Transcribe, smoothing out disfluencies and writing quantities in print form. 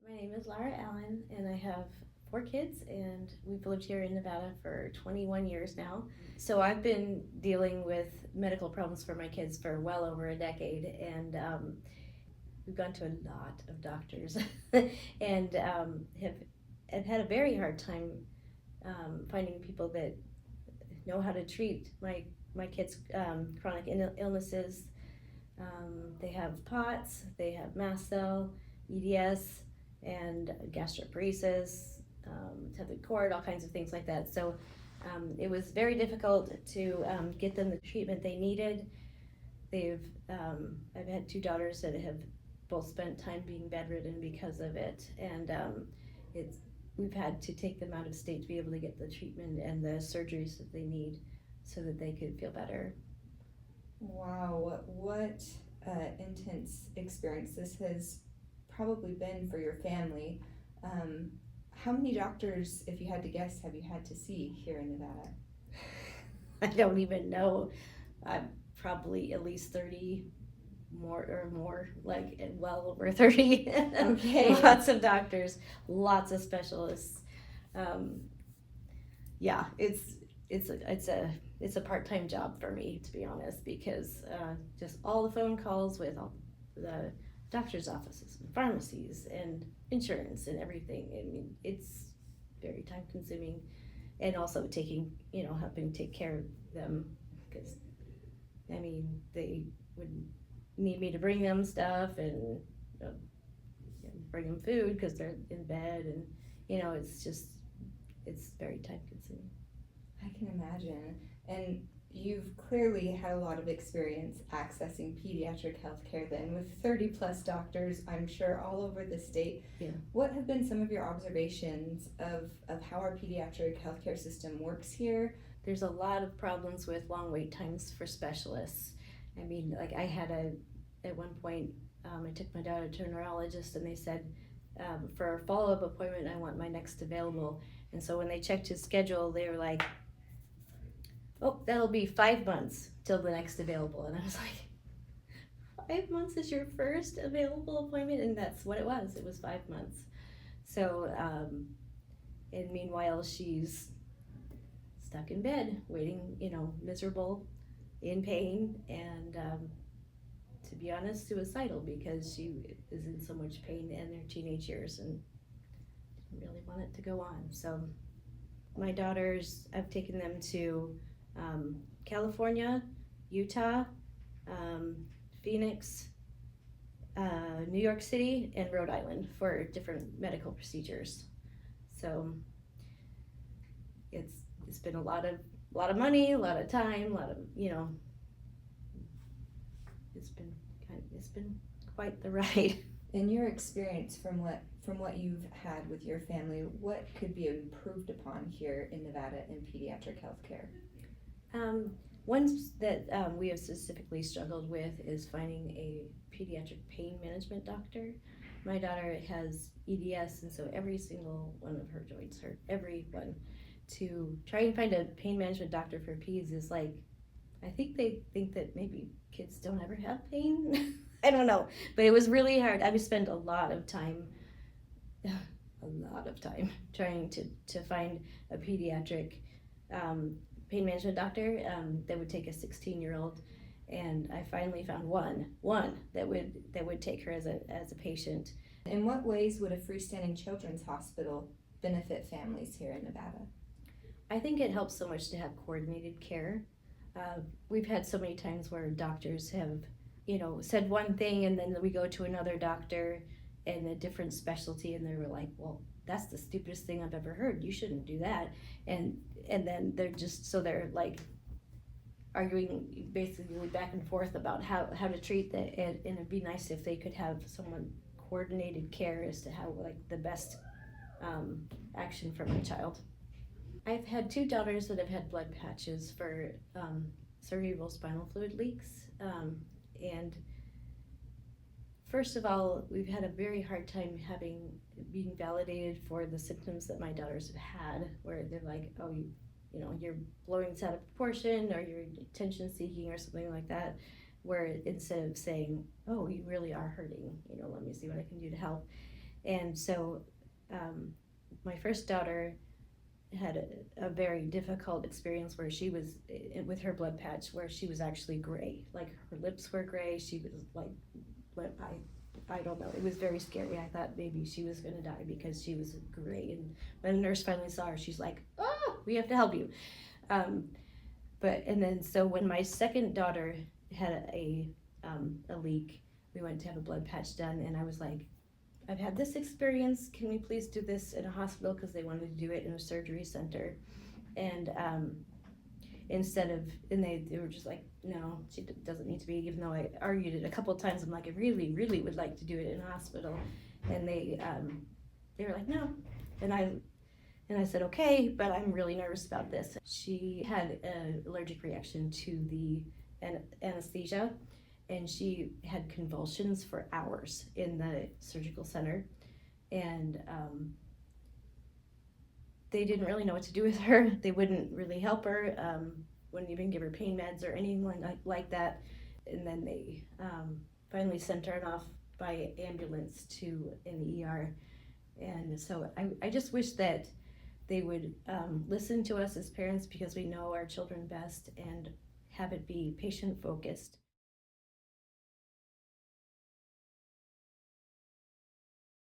My name is Lara Allen, and I have 4 kids, and we've lived here in Nevada for 21 years now. So I've been dealing with medical problems for my kids for well over a decade, and we've gone to a lot of doctors, and have had a very hard time finding people that know how to treat my kids' chronic illnesses. They have POTS, they have mast cell, EDS, and gastroparesis, tethered cord, all kinds of things like that. So it was very difficult to get them the treatment they needed. I've had 2 daughters that have both spent time being bedridden because of it, and we've had to take them out of state to be able to get the treatment and the surgeries that they need so that they could feel better. Wow, what intense experience this has probably been for your family. How many doctors, if you had to guess, have you had to see here in Nevada? I don't even know. Probably at least 30 more, like well over 30. Okay. Lots of doctors, lots of specialists. Yeah, it's a part-time job for me, to be honest, because just all the phone calls with all the doctor's offices and pharmacies and insurance and everything. I mean, it's very time consuming, and also helping take care of them, because I mean, they would need me to bring them stuff and bring them food because they're in bed, and it's very time consuming. I can imagine. And you've clearly had a lot of experience accessing pediatric healthcare then, with 30 plus doctors, I'm sure, all over the state. Yeah. What have been some of your observations of how our pediatric healthcare system works here? There's a lot of problems with long wait times for specialists. I mean, like at one point, I took my daughter to a neurologist, and they said, for a follow-up appointment, I want my next available. And so when they checked his schedule, they were like, oh, that'll be 5 months till the next available. And I was like, 5 months is your first available appointment? And that's what it was. It was 5 months. So, and meanwhile, she's stuck in bed, waiting, miserable, in pain, and to be honest, suicidal, because she is in so much pain in their teenage years and didn't really want it to go on. So my daughters, I've taken them to California, Utah, Phoenix, New York City, and Rhode Island for different medical procedures. So it's been a lot of money, a lot of time, a lot of it's been quite the ride. In your experience, from what you've had with your family, what could be improved upon here in Nevada in pediatric healthcare? Ones that we have specifically struggled with is finding a pediatric pain management doctor. My daughter has EDS, and so every single one of her joints hurt, every one. To try and find a pain management doctor for peds is like, I think they think that maybe kids don't ever have pain. I don't know, but it was really hard. I would spend a lot of time trying to find a pediatric pain management doctor that would take a 16-year-old, and I finally found one that would take her as a patient. In what ways would a freestanding children's hospital benefit families here in Nevada? I think it helps so much to have coordinated care. We've had so many times where doctors have, said one thing, and then we go to another doctor in a different specialty, and they were like, well, that's the stupidest thing I've ever heard. You shouldn't do that. And then they're like arguing basically back and forth about how to treat that, and it'd be nice if they could have someone coordinated care as to how, like, the best action for my child. I've had 2 daughters that have had blood patches for cerebral spinal fluid leaks, and first of all, we've had a very hard time being validated for the symptoms that my daughters have had, where they're like, oh, you're blowing this out of proportion, or you're attention seeking, or something like that, where instead of saying, oh, you really are hurting, let me see what I can do to help. And so my first daughter had a very difficult experience where she was with her blood patch, where she was actually gray, like her lips were gray. She was like, I don't know, it was very scary. I thought maybe she was going to die because she was gray. And when the nurse finally saw her, she's like, oh, we have to help you. And then so when my second daughter had a leak, we went to have a blood patch done, and I was like, I've had this experience. Can we please do this in a hospital? Because they wanted to do it in a surgery center. And they were just like, no, she doesn't need to be, even though I argued it a couple of times. I'm like, I really, really would like to do it in a hospital. And they were like, no. And I said, okay, but I'm really nervous about this. She had an allergic reaction to the anesthesia, and she had convulsions for hours in the surgical center. And they didn't really know what to do with her. They wouldn't really help her, wouldn't even give her pain meds or anything like that. And then they finally sent her off by ambulance to an ER. And so I just wish that they would listen to us as parents, because we know our children best, and have it be patient focused.